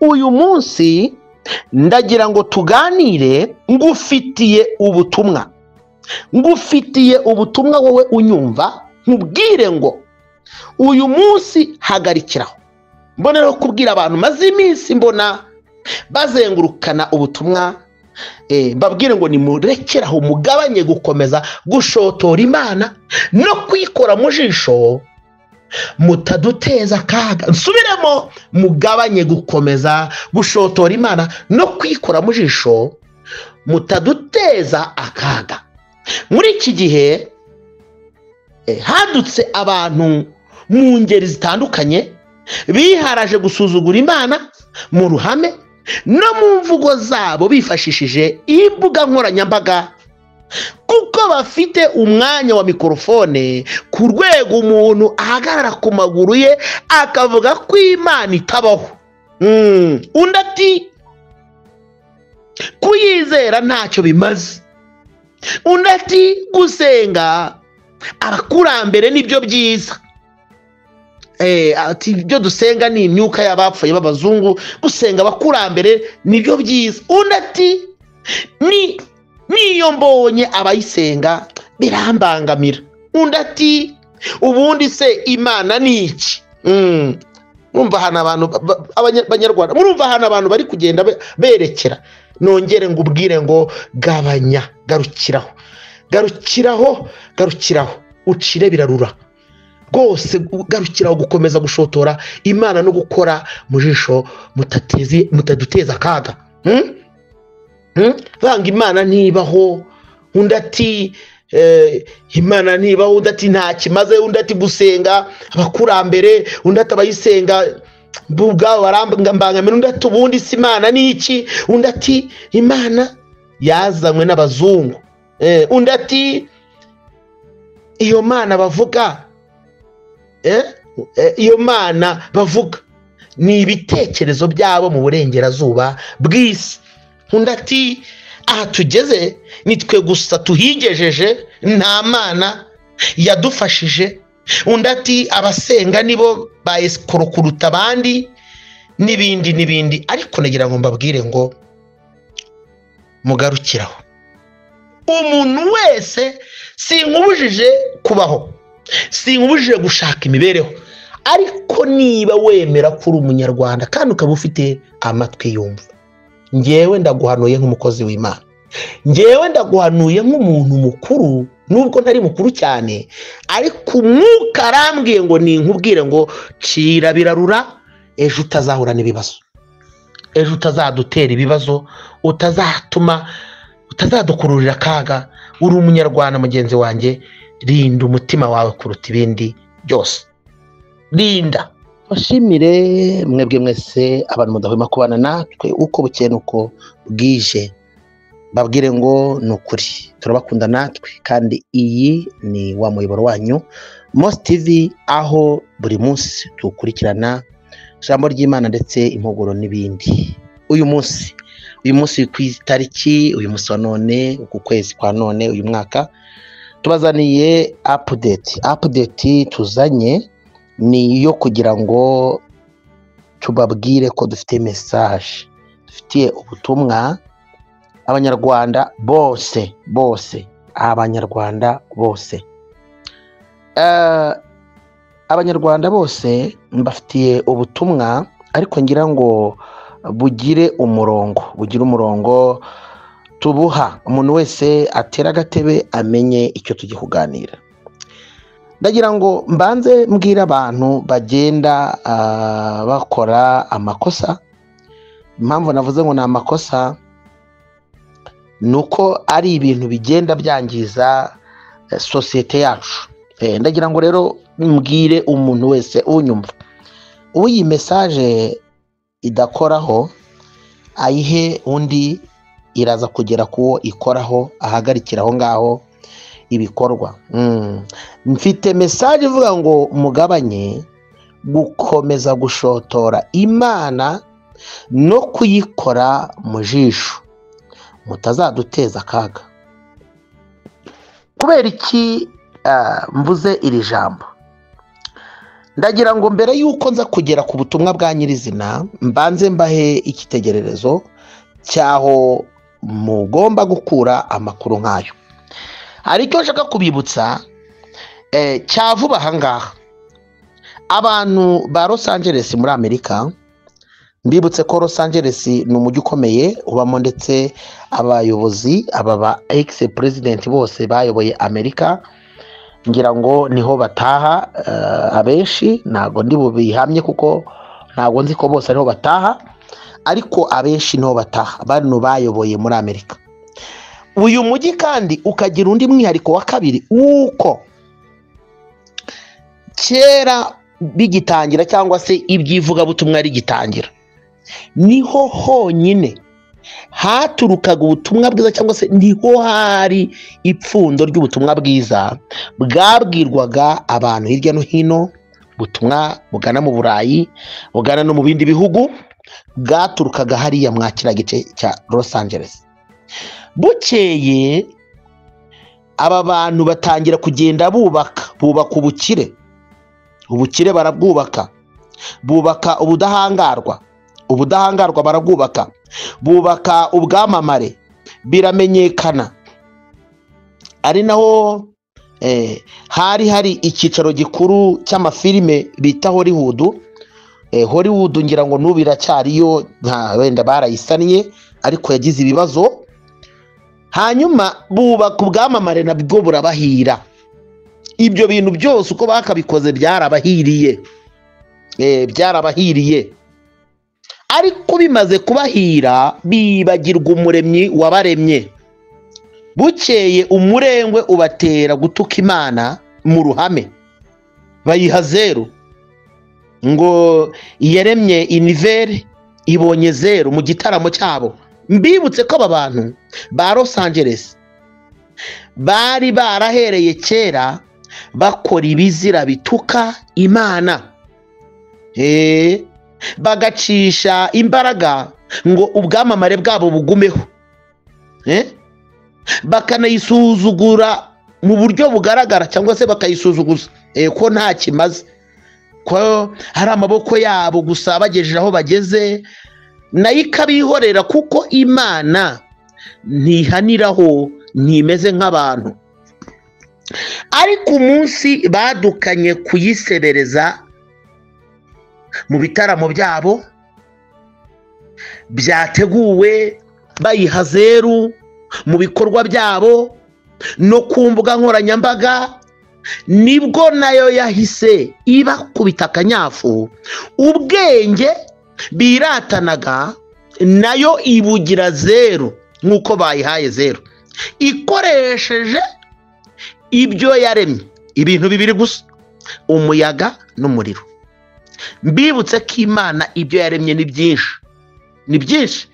uyu munsi ndagira ngo tuganire, ngufitiye ubutumwa wowe unyumva, nkubwire ngo uyu munsi hagarikiraho. Mbonera kubwira abantu maze iminsi mbona bazengurukana ubutumwa, mbabwire ngo nimurekeraho, mugabanye gukomeza gushotora Imana no kwikora mu jisho, mutaduteza akaga. Nsubiremo, mugabanye gukomeza gushotora Imana no kwikora mu jisho, mutaduteza akaga. Muri iki gihe hadutse abantu mu ngeri zitandukanye biharaje gusuzugura Imana mu ruhame no mu mvugo zabo, bifashishije imbuga nkoranyambaga, kuko bafite umwanya wa mikorofone ku rwego umuntu ahagarara ku maguru ye akavuga ko Imana itabaho. Undi ati kuyizera ntacyo bimaze. Undi ati gusenga abakurambere nibyo byiza. Ati ibyo dusenga ni imyuka y'abapfuye b'abazungu, gusenga abakurambere nibyo byiza. Undi ati niyo mbonye abayisenga birambangamira. Undi ati ubundi se Imana ni iki? Murumva hano abantu abanyarwanda, murumva hano abantu bari kugenda berekera. Nongere ngubwire ngo gabanya, garukiraho, ucire birarura rwose. Garukiraho gukomeza gushotora Imana no gukora mu jisho, mutaduteza akaga. Banga Imana ntibaho. Undi ati Imana ntibaho. Undi ati nta kimaze. Undi ati gusenga abakurambere. Undi ati abayisenga ubwabo barambangamira. Undi ati ubundi si Imana ni iki? Undi ati Imana yazanywe n'abazungu. Undi ati iyo Mana bavuga, iyo Mana bavuga ni ibitekerezo byabo mu burengerazuba bw'isi. Undi ati aha tugeze nitwe gusa tuhigejeje, nta Mana yadufashije. Undi ati abasenga nibo bayesikoro kuruta abandi, n'ibindi. Ariko nagira ngo mbabwire ngo mugarukiraho. Umuntu wese sinkubujije kubaho, sinkubujije gushaka imibereho, ariko niba wemera ko uri umunyarwanda kandi ukaba ufite amatwi yumva, ngewe ndaguhanuye nk'umukozi w'Imana, ngewe ndaguhanuye nk'umuntu mukuru, nubwo ntari mukuru cyane, ariko umwuka arambwiye ngo ninkubwire ngo cira birarura, ejo utazahura n'ibibazo, ejo utazadutera ibibazo, utazadukururira akaga. Uri umunyarwanda mugenzi wanjye, rinda umutima wawe kuruta ibindi byose, rinda. Bashimire mwebwe mwese abantu mudahwema kubana natwe uko bukeye nuko bwije. Babwire ngo nukuri turabakunda natwe, kandi iyi ni wa muyoboro wanyu Mose TV, aho buri munsi tukurikirana ijambo ry'Imana ndetse impuguro n'ibindi. Uyu munsi ku itariki, uyu munsi wa none, uku kwezi kwa none, uyu mwaka tubazaniye update tuzanye ni iyo kugira ngo tubabwire ko dufite message, dufitiye ubutumwa abanyarwanda bose, abanyarwanda bose mbafitiye ubutumwa, ariko ngira ngo bugire umurongo tubuha umuntu wese atera agatebe amenye icyo tugiye kuganira. Ndagira ngo mbanze mbwira abantu bagenda bakora amakosa. Impamvu navuze ngo ni amakosa nuko ari ibintu bigenda byangiza sosiyete yacu. Ndagira ngo rero mbwire umuntu wese unyumva, ubu iyi message idakoraho ayihe undi, iraza kugera kuwo ikoraho, ahagarikiraho ngaho ibikorwa. Mfite message ivuga ngo mugabanye gukomeza gushotora Imana no kuyikora mu jisho, mutazaduteza akaga. Kubera iki mvuze iri jambo? ndagira ngo mbere yuko nza kugera ku butumwa bwa nyirizina mbanze mbahe ikitegererezo cyaho mugomba gukura amakuru nk'ayo. Ariko nshaka kubibutsa cyavuba ahangaha abantu ba Los Angeles muri Amerika, mbibutse ko Los Angeles ni umujyi ukomeye ubamo ndetse abayobozi aba ba ex president bose bayoboye Amerika, ngira ngo niho bataha. Abenshi ntago ndi bubihamye kuko ntago nzi ko bose ariho bataha, ariko abenshi niho bataha bano bayoboye muri Amerika. Uyu mujyi kandi ukagira undi mwihariko wa kabiri, uko kera bigitangira cyangwa se ibyivuga butumwa rigitangira, niho honyine haturukaga ubutumwa bwiza cyangwa se niho hari ipfundo ry'ubutumwa bwiza bwabwirwaga abantu hirya no hino. Butumwa bugana mu Burayi, bugana no mu bindi bihugu, bwaturukaga hariya mwakira gice cya Los Angeles. Bukeye aba bantu batangira kugenda bubaka ubukire barabwubaka, bubaka ubudahangarwa barabwubaka, bubaka ubwamamare biramenyekana. Ari naho hari icyicaro gikuru cy'amafilime bita Hollywood ngira ngo n'ubu iracyariyo, wenda barayisannye ariko yagize ibibazo. Hanyuma bubaka ubwamamare nabwo burabahira. Ibyo bintu byose uko bakabikoze byarabahiriye, ariko bimaze kubahira bibagirwa umuremyi wabaremye. Bukeye umurengwe ubatera gutuka Imana mu ruhame, bayiha zero, ngo yaremye inivere ibonye zero mu gitaramo cyabo. Mbibutse ko aba bantu ba Los Angeles bari barahereye kera bakora ibizira bituka Imana, bagacisha imbaraga ngo ubwamamare bwabo bugumeho, bakanayisuzugura mu buryo bugaragara cyangwa se bakayisuzuguza ko nta kimaze, ko hari amaboko yabo gusa bagejeje aho bageze, nayo ikabihorera kuko Imana ntihaniraho, ntimeze nk'abantu. Ariko umunsi badukanye kuyiserereza mu bitaramo byabo byateguwe, bayiha zeru mu bikorwa byabo no ku mbuga nkoranyambaga, nibwo nayo yahise ibakubita akanyafu. Ubwenge biratanaga nayo ibugira zeru nk'uko bayihaye zeru, ikoresheje ibyo yaremye, ibintu bibiri gusa, umuyaga n'umuriro. Mbibutse ko Imana ibyo yaremye ni byinshi,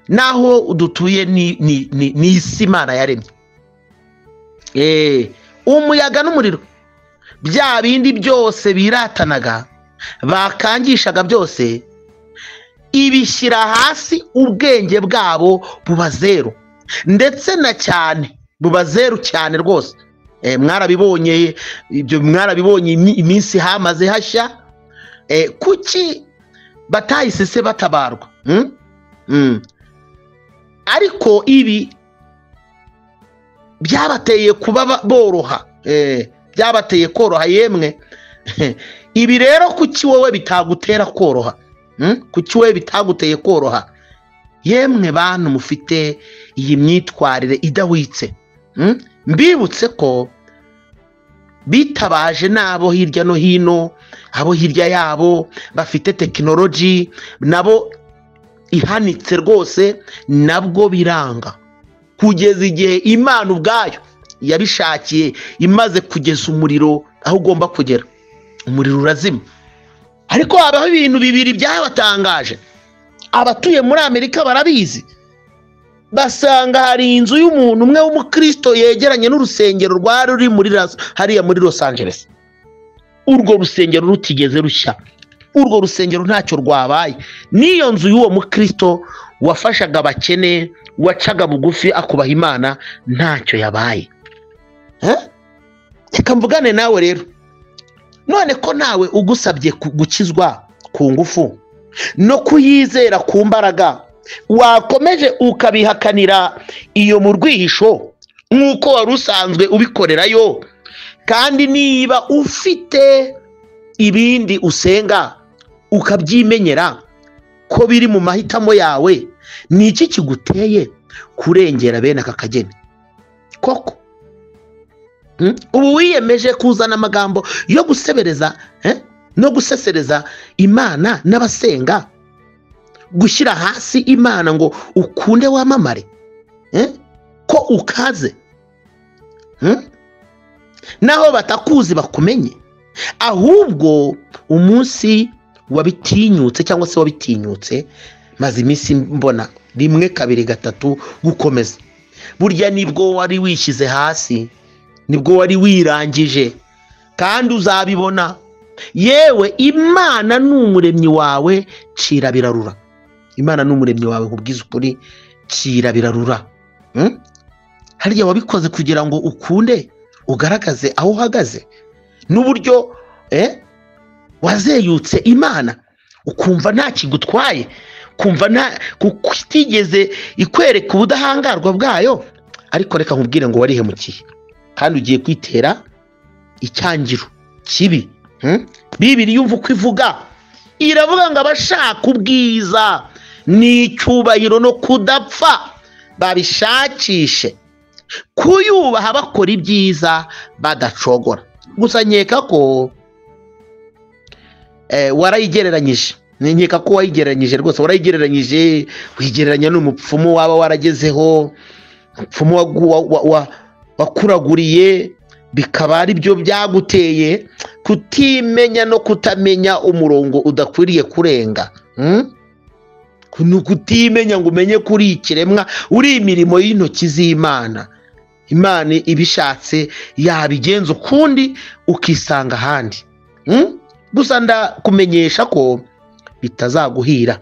naho udutuye ni isi Imana yaremye. Umuyaga n'umuriro, bya bindi byose biratanaga bakangishaga byose, ibishyira hasi, ubwenge bwabo buba zeru, ndetse na cyane buba zeru cyane rwose. Mwarabibonye ibyo, mwarabibonye iminsi hamaze hashya. Kuki batahise se batabarwa? Ariko ibi byabateye kuba boroha, byabateye koroha. Yemwe ibi rero kuki wowe bitagutera koroha? Kuki wowe bitaguteye koroha? Yemwe bantu mufite iyi myitwarire idahwitse, mbibutse ko bitabaje nabo hirya no hino, abo hirya yabo bafite tekinoloji nabo ihanitse rwose, nabwo biranga, kugeza igihe Imana ubwayo yabishakiye, imaze kugeza umuriro aho ugomba kugera, umuriro urazima. Ariko habaho ibintu bibiri byabatangaje. Abatuye muri Amerika barabizi, basanga hari inzu y'umuntu umwe w'umukristo yegeranye n'urusengero rwari ruri hariya muri Los Angeles. Urwo rusengero rutigeze rushya, urwo rusengero ntacyo rwabaye. Niyo nzu y'uwo mukristo wafashaga abakene, wacaga bugufi akubaha Imana, ntacyo yabaye. Reka mvugane nawe rero, none ko nawe ugusabye gukizwa ku ngufu no kuyizera ku mbaraga wakomeje ukabihakanira iyo mu rwihisho nk'uko wari usanzwe ubikorerayo, kandi niba ufite ibindi usenga ukabyimenyera ko biri mu mahitamo yawe, ni iki kiguteye kurengera bene aka kageni koko? Ubu wiyemeje kuzana amagambo yo gusebereza no gusesereza Imana n'abasenga, gushyira hasi Imana ngo ukunde wamamare ko ukaze, naho batakuzi bakumenye, ahubwo umunsi wabitinyutse cyangwa se wabitinyutse maze iminsi mbona 1 2 3 gukomeza, burya nibwo wari wishyize hasi, nibwo wari wirangije, kandi uzabibona. Yewe Imana n'umuremyi wawe cira birarura, Imana n'umuremyi wawe nkubwiza ukuri cira birarura. Harya wabikoze kugira ngo ukunde ugaragaze aho uhagaze, n'uburyo wazeyutse Imana ukumva nta kigutwaye, kumva nta kutigeze ikwereka ubudahangarwa bwayo. Ariko reka nkubwire ngo warihemukiye kandi ugiye kwitera icyangiro kibi. Bibiliya yumva uko ivuga, iravuga ngo abashaka ubwiza n'icyubahiro no kudapfa babishakishe kuyubaha bakora ibyiza badacogora. Gusa nkeka ko warayigereranyije, nkeka ko wayigereranyije rwose, warayigereranyije wigereranya n'umupfumu waba waragezeho, umupfumu wakuraguriye, bikaba ari byo byaguteye kutimenya no kutamenya umurongo udakwiriye kurenga. Kutimenya ngo umenye kuri ikiremwa uri imirimo y'intoki z'Imana. Imana ibishatse yabigenza ukundi ukisanga ahandi. Gusa ndakumenyesha ko bitazaguhira,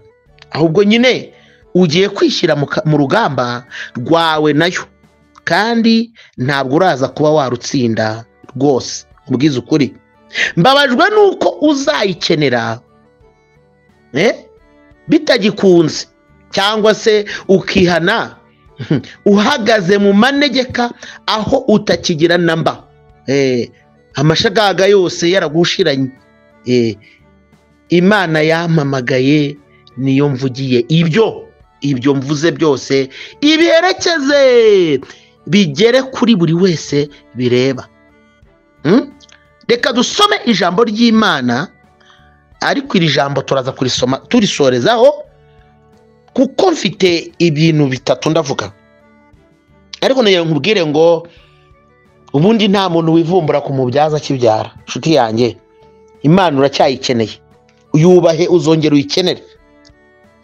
ahubwo nyine ugiye kwishyira mu rugamba rwawe nayo, kandi ntabwo uraza kuba warutsinda rwose. Ubwiza ukuri mbabajwe nuko uzayikenera bitagikunze, cyangwa se ukihana uhagaze mu manegeka aho utakigira namba, amashagaga yose yaragushiranye. Imana yampamagaye niyo mvugiye, ibyo mvuze byose ibiherekeze bigere kuri buri wese bireba. Reka dusome ijambo ry'Imana, ariko iri jambo turaza kurisoma turisorezaho kuko mfite ibintu bitatu ndavuga. Ariko nayo nkubwire ngo ubundi nta muntu wivumbura ku mubyaza kibyara. Nshuti yanjye, Imana uracyayikeneye, uyubahe uzongera uyikenere.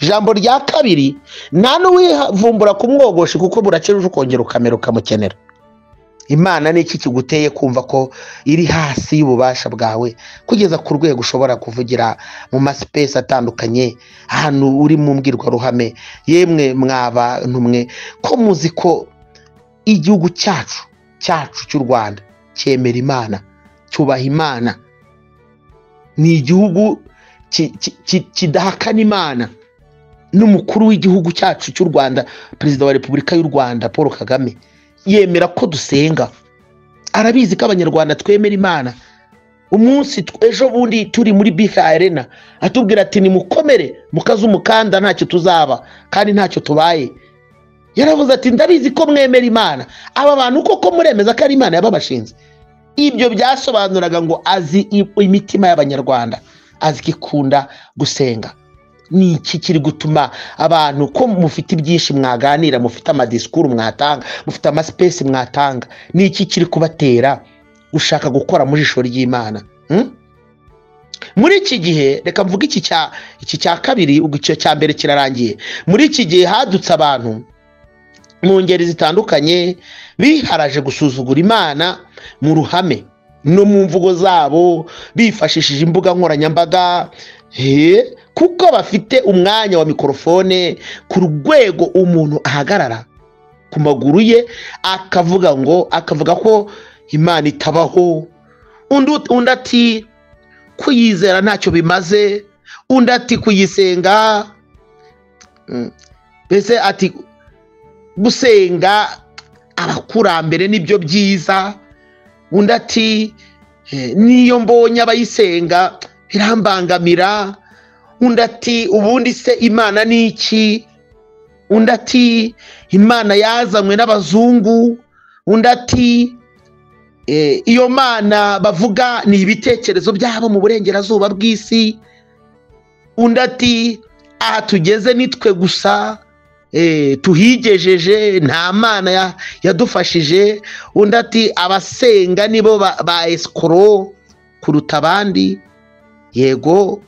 Ijambo rya kabiri, nta n'uwivumbura ku mwogoshi kuko buraceje ukongera ukamera ukamukenera. Imana ni iki kiguteye kumva ko iri hasi y'ububasha bwawe kugeza ku rwego ushobora kuvugira mu maspace atandukanye, ahantu uri mu mbwirwaruhame? Yemwe mwabantu mwe, ko muzi ko igihugu cyacu cy'u Rwanda cyemera Imana, cyubaha Imana, ni igihugu kidahakana Imana. N'umukuru w'igihugu cyacu cy'u Rwanda, Perezida wa Repubulika y'u Rwanda Paul Kagame, yemera ko dusenga, arabizi ko abanyarwanda twemera Imana. Umunsi ejo bundi turi muri BK Arena atubwira ati nimukomere mukaze umukanda ntacyo tuzaba kandi ntacyo tubaye. Yaravuze ati ndabizi ko mwemera Imana, aba bantu koko muremeza ko ari Imana yababashinze. Ibyo byasobanuraga ngo azi imitima y'abanyarwanda, azi kikunda gusenga. Ni iki kiri gutuma abantu ko mufite ibyinshi mwaganira, mufite amadisikuru mwatanga, mufite amaspace mwatanga, ni iki kiri kubatera ushaka gukora mu jisho ry'Imana? Muri iki gihe reka mvuga iki cya kabiri, igice cya mbere kirarangiye. Muri iki gihe hadutse abantu mu ngeri zitandukanye biharaje gusuzugura Imana mu ruhame no mu mvugo zabo, bifashishije imbuga nkoranyambaga, kuko bafite umwanya wa mikrofone ku rwego umuntu ahagarara ku maguru ye akavuga ko Imana itabaho. Undi ati kuyizera ntacyo bimaze, undi ati kuyisenga mbese ati gusenga abakurambere nibyo byiza, undi ati niyo mbonye abayisenga birambangamira, undi ati ubundi se Imana ni iki, undi ati Imana yazanywe n'abazungu, undi ati iyo Mana bavuga ni ibitekerezo byabo mu burengerazuba bw'isi, undi ati aha tugeze nitwe gusa tuhigejeje, nta Mana yadufashije, undi ati abasenga nibo ba esikoro kuruta abandi. Yego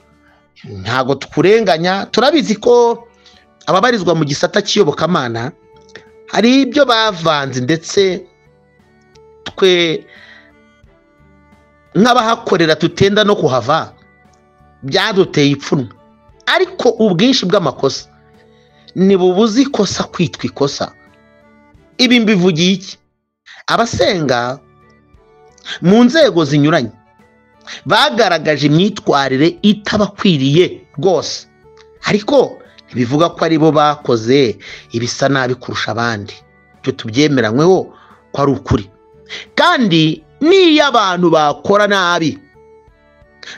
ntago tukurenganya, turabizi ko ababarizwa mu gisata cy'iyobokamana hari ibyo bavanze, ndetse twe nk'abahakorera tutenda no kuhava byaduteye ipfunwe, ariko ubwinshi bw'amakosa ntibubuze ikosa kwitwa ikosa. Ibi mbivugiye iki? Abasenga mu nzego zinyuranye bagaragaje imyitwarire itabakwiriye rwose, ariko ntibivuga ko ari bo bakoze ibisa nabi kurusha abandi. Ibyo tubyemeranyweho ko ari ukuri, kandi n'iyo abantu bakora nabi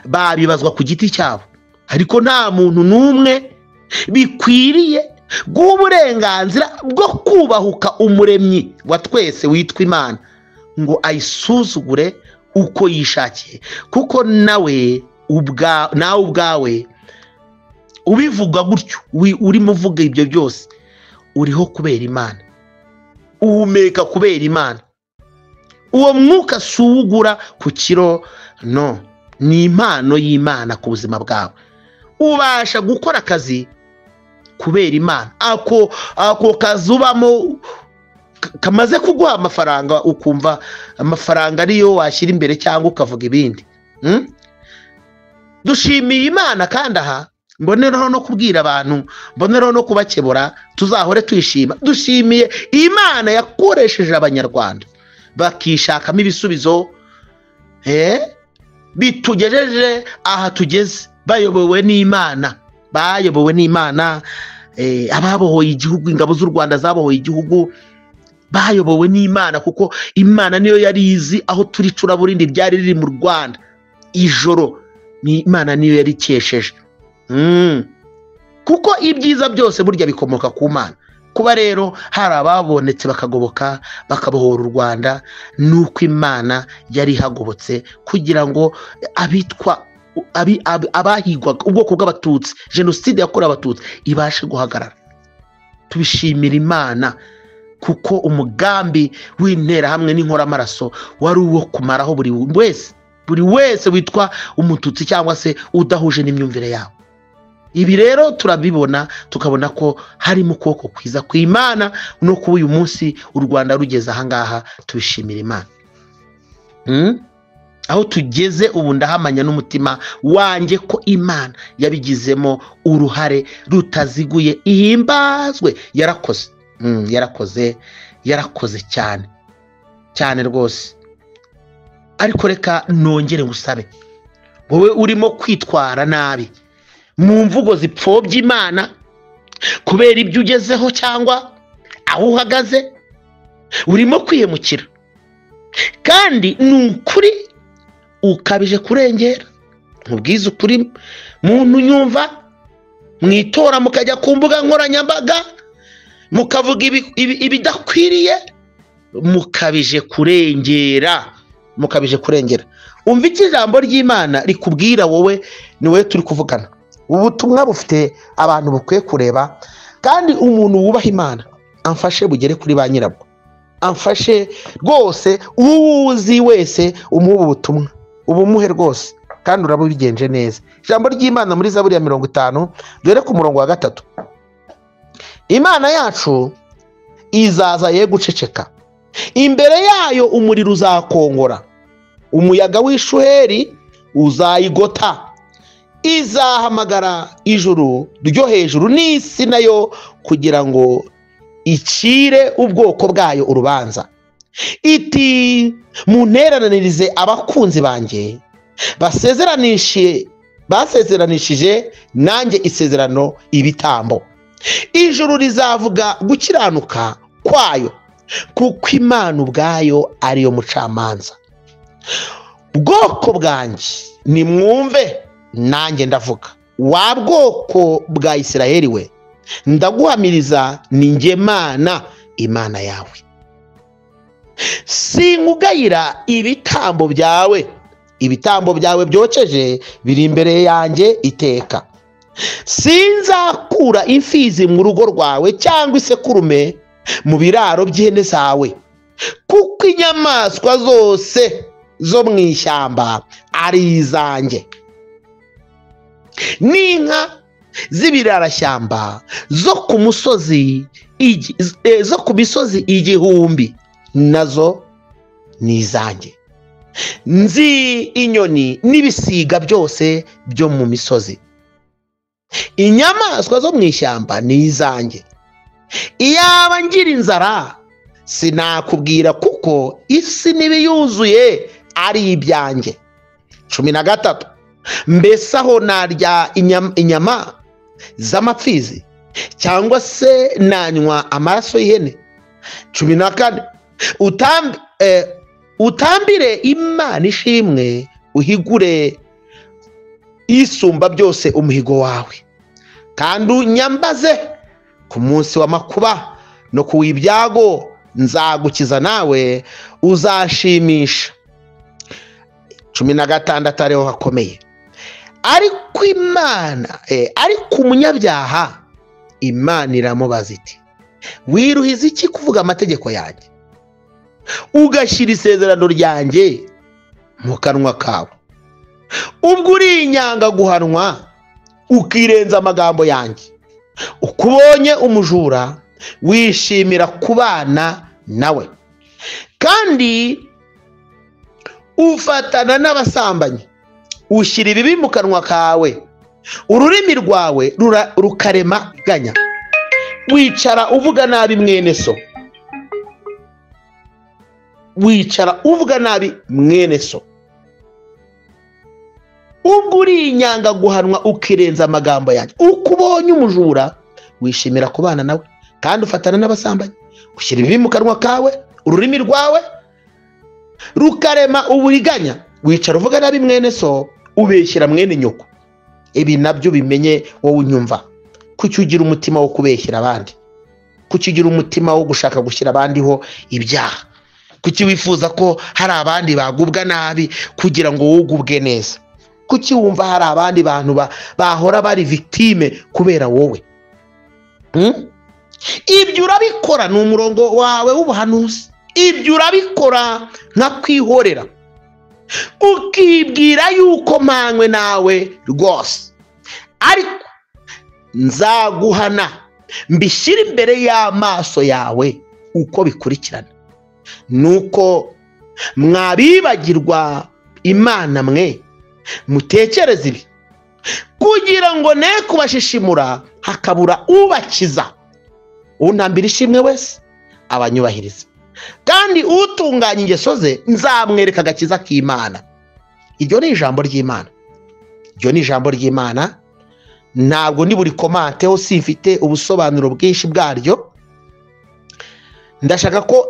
babibazwa ku giti cyabo, ariko nta muntu n'umwe bikwiriye guha uburenganzira bwo kubahuka umuremyi wa twese witwa Imana ngo ayisuzugure uko yishakiye, kuko nawe ubwawe ubivuga gutyo, urimo uvuga ibyo byose uriho kubera Imana, uhumeka kubera Imana. Uwo mwuka si uwugura ku kiro, no, ni impano y'Imana ku buzima bwawe. Ubasha gukora akazi kubera Imana, ako kazi ubamo kamaze kuguha amafaranga, ukumva amafaranga ariyo washyira imbere cyangwa ukavuga ibindi. Dushimiye Imana, kandi aha mboneraho no kubwira abantu, mboneraho no kubakebura, tuzahore twishima. Dushimiye Imana yakoresheje abanyarwanda bakishakamo ibisubizo bitugejeje aha tugeze, bayobowe n'Imana, ababohoye igihugu, ingabo z'u Rwanda zabohoye igihugu bayobowe n'Imana, kuko Imana niyo yari izi aho turi curaburindi ryari riri mu Rwanda ijoro, ni Imana niyo yari ikesheje. Kuko ibyiza byose burya bikomoka ku Mana. Kuba rero hari ababonetse bakagoboka bakabohora u Rwanda, nuko Imana yari ihagobotse kugira ngo abitwa abahigwaga ubwoko bw'Abatutsi, jenoside yakorewe Abatutsi ibashe guhagarara. Tubishimira Imana, kuko umugambi w'interahamwe n'inkoramaraso wari uwo kumaraho buri wese witwa Umututsi cyangwa se udahuje n'imyumvire yawe. Ibi rero turabibona, tukabona ko harimo ukuboko kwiza kw'Imana no kuba uyu munsi u Rwanda rugeze ahangaha. Tubishimira Imana. Aho tugeze ubu ndahamanya n'umutima wanjye ko Imana yabigizemo uruhare rutaziguye, ihimbazwe. Yarakoze cyane rwose. Ariko reka nongere ngusabe, wowe urimo kwitwara nabi mu mvugo zipfobya Imana kubera ibyo ugezeho cyangwa aho uhagaze, urimo kwihemukira, kandi ni ukuri ukabije kurengera. Mubwize ukuri, muntu nyumva, mwitora mukajya ku mbuga nkoranyambaga mukavuga ibidakwiriye, mukabije kurengera. Umva iki ijambo ry'Imana rikubwira wowe, ni wowe turi kuvugana. Ubutumwa bufite abantu bukwiye kureba, kandi umuntu wubaha Imana amfashe bugere kuri ba nyirabwo, amfashe rwose, uwuzi wese umuha ubutumwa ubumuhe rwose, kandi uraba ubigenje neza. Ijambo ry'Imana muri Zaburi ya 50 dore ku murongo wa 3, Imana yacu izaza ye guceceka, imbere yayo umuriro uzakongora, umuyaga w'ishuheri uzayigota, izahamagara ijuru ryo hejuru n'isi nayo kugira ngo icire ubwoko bwayo urubanza. Iti munteranirize abakunzi banjye, basezeranishije nanjye isezerano ibitambo. Ijuru rizavuga gukiranuka kwayo, kuko Imana ubwayo ariyo mucamanza. Bwoko bwanjye nimwumve nanjye ndavuga, wa bwoko bwa Isirayeli we, ndaguhamiriza ni njye Mana Imana yawe. Sinkugayira ibitambo byawe, ibitambo byawe byokeje biri imbere yanjye iteka. Sinzakura imfizi mu rugo rwawe cyangwa isekurume mu biraro by'ihene zawe, kuko inyamaswa zose zo mu ishyamba ari izanjye, n'inka z'ibirarashyamba zo ku misozi igihumbi nazo ni izanjye. Nzi inyoni n'ibisiga byose byo mu misozi. Inyamaswa zo mu ishyamba ni izanjye. Iyaba ngira inzara sinakubwira, kuko isi n'ibiyuzuye ari ibyanjye. 13. Mbese aho narya inyama z'amapfizi cyangwa se nanywa amaraso y'ihene? 14. Utambire Imana ishimwe, uhigure isumba byose umuhigo wawe, kandi unyambaze ku munsi w'amakuba no ku w'ibyago. Nzagukiza nawe uzashimisha. 16 ariho hakomeye. Ariko umunyabyaha Imana iramubaza iti, wiruhiza iki kuvuga amategeko yanjye, ugashyira isezerano ryanjye mu kanwa kawe? Ubwo uri inyanga guhanwa ukirenza amagambo yanjye, ukubonye umujura wishimira kubana nawe, kandi ufatana n'abasambanyi, ushyira ibibi mu kanwa kawe, ururimi rwawe rukarema ganya. Wicara uvuga nabi mwene so, wicara uvuga nabi mwene so. Ubwo uri inyanga guhanwa ukirenza amagambo yanjye, ukubonye umujura wishimira kubana nawe, kandi ufatana n'abasambanyi, ushyira ibibi mu kanwa kawe, ururimi rwawe rukarema uburiganya. Wicara uvuga nabi mwene so, ubeshyira mwene nyoko. Ibi nabyo bimenye wowe unyumva. Kuki ugira umutima wo kubeshyira abandi? Kuki ugira umutima wo gushaka gushyira abandiho ibyaha? Kuki wifuza ko hari abandi bagubwa nabi kugira ngo wowe ugubwe neza? Kuki wumva hari abandi bantu bahora bari victime kubera wowe? Ibyo urabikora ni umurongo wawe w'ubuhanuzi. Ibyo urabikora nka kwihorera, ukibwira yuko mpanywe nawe rwose. Ariko nzaguhana mbishyire imbere y'amaso yawe uko bikurikirana. Nuko mwabibagirwa Imana mwe, mutekereze ibi, kugira ngo ne kubashishimura hakabura ubakiza. Untambira ishimwe wese abanyubahiriza, kandi utunganya ingeso ze nzamwereka agakiza k'Imana. Iryo ni ijambo ry'Imana. Iryo ni ijambo ry'Imana. Ntabwo ndi buri komanteho, simfite ubusobanuro bwinshi bwaryo. Ndashaka ko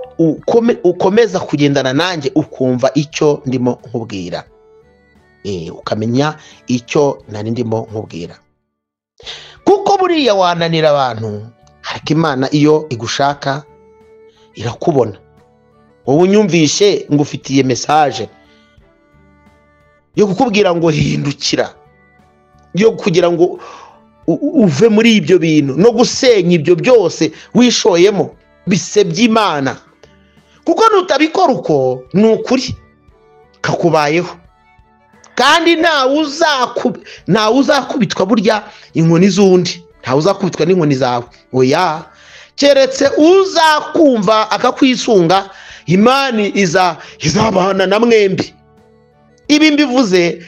ukomeza kugendana nanjye ukumva icyo ndimo nkubwira, ukamenya icyo nari ndimo nkubwira. Kuko buriya wananira abantu, ariko Imana iyo igushaka irakubona. Wowe unyumvishe ngufitiye message yo kukubwira ngo hindukira, yo kugira ngo uve muri ibyo bintu no gusenya ibyo byose wishoyemo bisebye Imana. Kuko nutabikora uko nukuri kakubayeho, kandi ntawe uzakubitwa burya inkoni z'undi, ntawe uzakubitwa n'inkoni zawe. Oya, keretse uzakumva akakwisunga, Imana izabana na mwembi. Ibi mbivuze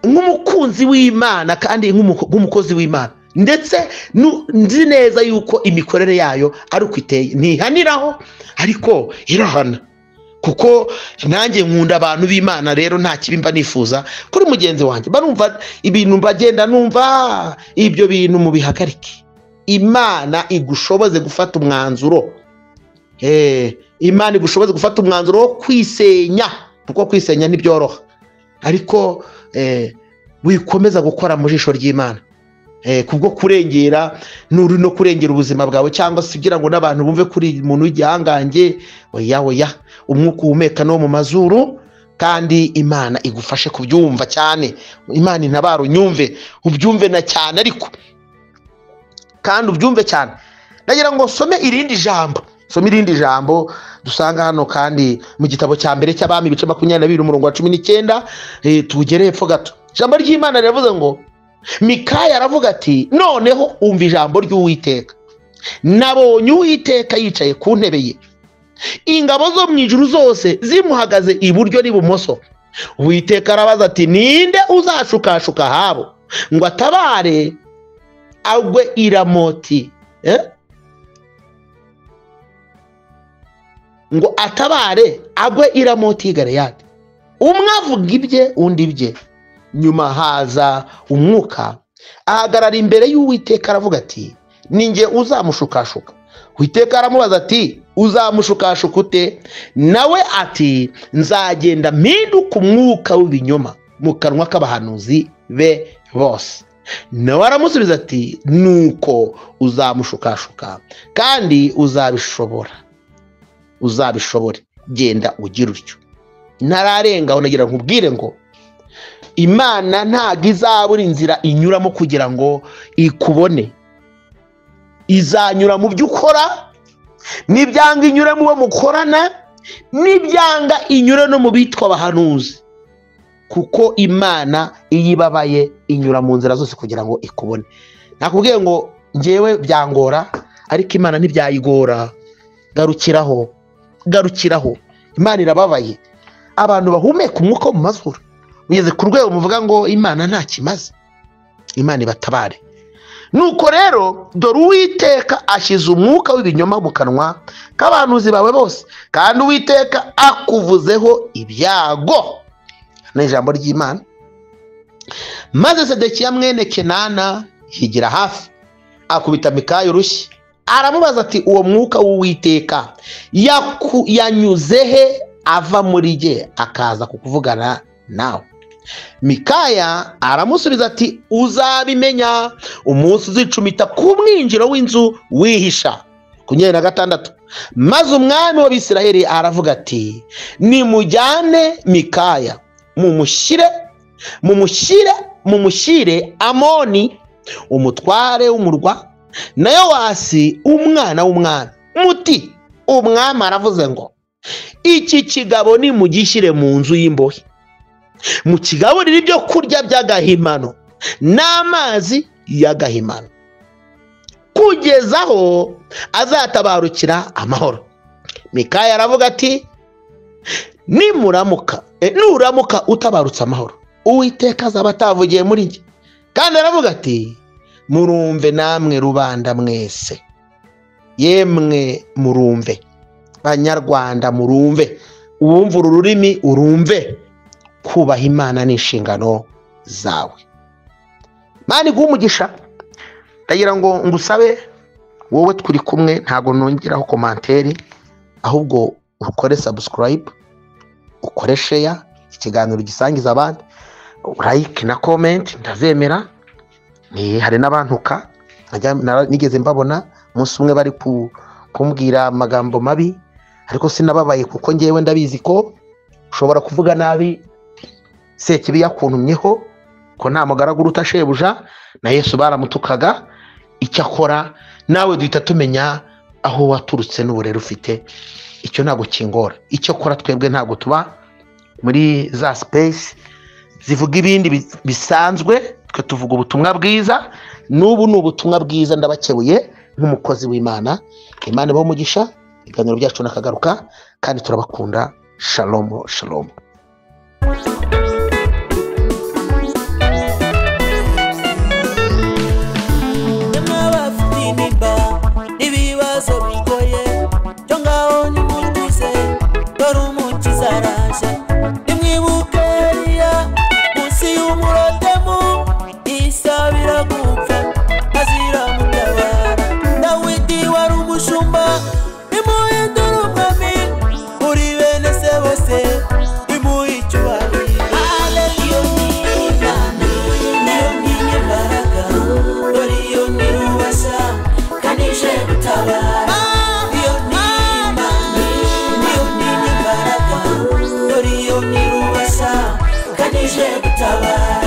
nk'umukunzi w'Imana kandi nk'umukozi w'Imana, ndetse nzi neza yuko imikorere yayo ari uko iteye. Ntihaniraho ariko irahana. kuko nanjye nkunda abantu b'Imana rero nta kibimba nifuza kuri mugenzi wanjye barumva ibintu bagenda numva ibyo bintu mu bihagarike. Imana igushoboze gufata umwanzuro Imana igushoboze gufata umwanzuro wo kwisenya, kuko kwisenya ntibyoroha, ariko wikomeza gukora mu jisho ry'Imana kubwo kurengera nuri no kurengera ubuzima bwawe, cyangwa se kugira ngo n'abantu bumve kuri umuntu w'igihangange. Oya umwuka uhumeka no mu mazuru, kandi Imana igufashe kubyumva cyane. Imana intabaro unyumve, ubyumve na cyane, ariko kandi ubyumve cyane. Ndagira ngo some irindi jambo dusanga hano kandi mu gitabo cya mbere cy'Abami ibice 22 umurongo wa 19 tugere hepfo gato. Ijambo ry'Imana riravuze ngo Mikaya aravuga ati noneho umva ijambo ry'Uwiteka. Nabonye Uwiteka yicaye ku ntebe ye, ingabo zo mu ijuru zose zimuhagaze iburyo n'ibumoso. Uwiteka arabaza ati ninde uzashukashuka habo ngo atabare agwe i Ramoti, ngo atabare agwe i Ramoti y'i Galeyadi. Umwe avuga ibye undi ibye. Nyuma haza umwuka ahagarara imbere y'Uwiteka aravuga ati ninjye uzamushukashuka. Uwiteka aramubaza ati uzamushukashuka ute? Nawe ati nzagenda mpinduka umwuka w'ibinyoma mu kanwa k'abahanuzi be bose. Nawe aramusubiza ati nuko uzamushukashuka kandi uzabishobore, genda ugira utyo. Ntararengaho nagira nkubwire ngo Imana ntago izabura inzira inyuramo kugira ngo ikubone. Izanyura mu byo ukora, nibyanga inyura mu bo mukorana, nibyanga inyura no mu bitwa abahanuzi, kuko Imana iyibabaye inyura mu nzira zose kugira ngo ikubone. Nakubwiye ngo njyewe byangora, ariko Imana ntibyayigora. Garukiraho. Imana irababaye. Abantu bahumeka umwuka wo mu mazuru ugeze ku rwego muvuga ngo Imana nta kimaze. Imana ibatabare. Nuko rero dore Uwiteka ashyize umwuka w'ibinyoma mu kanwa k'abahanuzi bawe bose, kandi Uwiteka akuvuzeho ibyago. Ni ijambo ry'Imana. Maze Sedekiya mwene Kenana yigira hafi akubita Mikaya urushyi, aramubaza ati uwo mwuka w'Uwiteka yanyuze he ava muri jye akaza kukuvugana nawe? Mikaya aramusubiza ati uzabimenya umunsi uzicumita ku mwinjiro w'inzu wihisha. 26 Maze umwami w'Abisirayeli aravuga ati nimujyane Mikaya mumushyire Amoni umutware w'umurwa na Yowasi umwana w'umwami, muti umwami aravuze ngo iki kigabo nimugishyire mu nzu y'imbohe, mukigaburire ibyo kurya by'agahimano n'amazi y'agahimano, kugeza aho azatabarukira amahoro. Mikaya aravuga ati nuramuka utabarutse amahoro, Uwiteka azaba atavugiye muri njye. Kandi aravuga ati murumve namwe rubanda mwese, yemwe murumve Banyarwanda, murumve, uwumva uru rurimi urumve, kubaha Imana n'inshingano zawe. Imana iguhe umugisha. Ndagira ngo ngusabe wowe turi kumwe, ntago nongeraho komanteri, ahubwo ukore subscribe, ukore share, ikiganiro gisangiza abandi, like na comment ndazemera. Hari n'abantuka nigeze mbabona umunsi umwe bari kumbwira amagambo mabi, ariko sinababaye kuko ngewe ndabizi ko ushobora kuvuga nabi Sekibi yakuntumyeho, ko nta mugaragu uruta shebuja, na Yesu baramutukaga. Icyo akora nawe duhita tumenya aho waturutse n'uburere ufite. Icyo ntago kingora. Icyo akora twebwe ntago tuba muri za space zivuga ibindi bisanzwe, twe tuvuga ubutumwa bwiza. N'ubu ni ubutumwa bwiza ndabakebuye nk'umukozi w'Imana. Imana ibahe umugisha. Ibiganiro byacu nakagaruka, kandi turabakunda. Shalom shalom. Ibibazo bigoye cyo ngaho ni mugize dore umuntu ije gutabara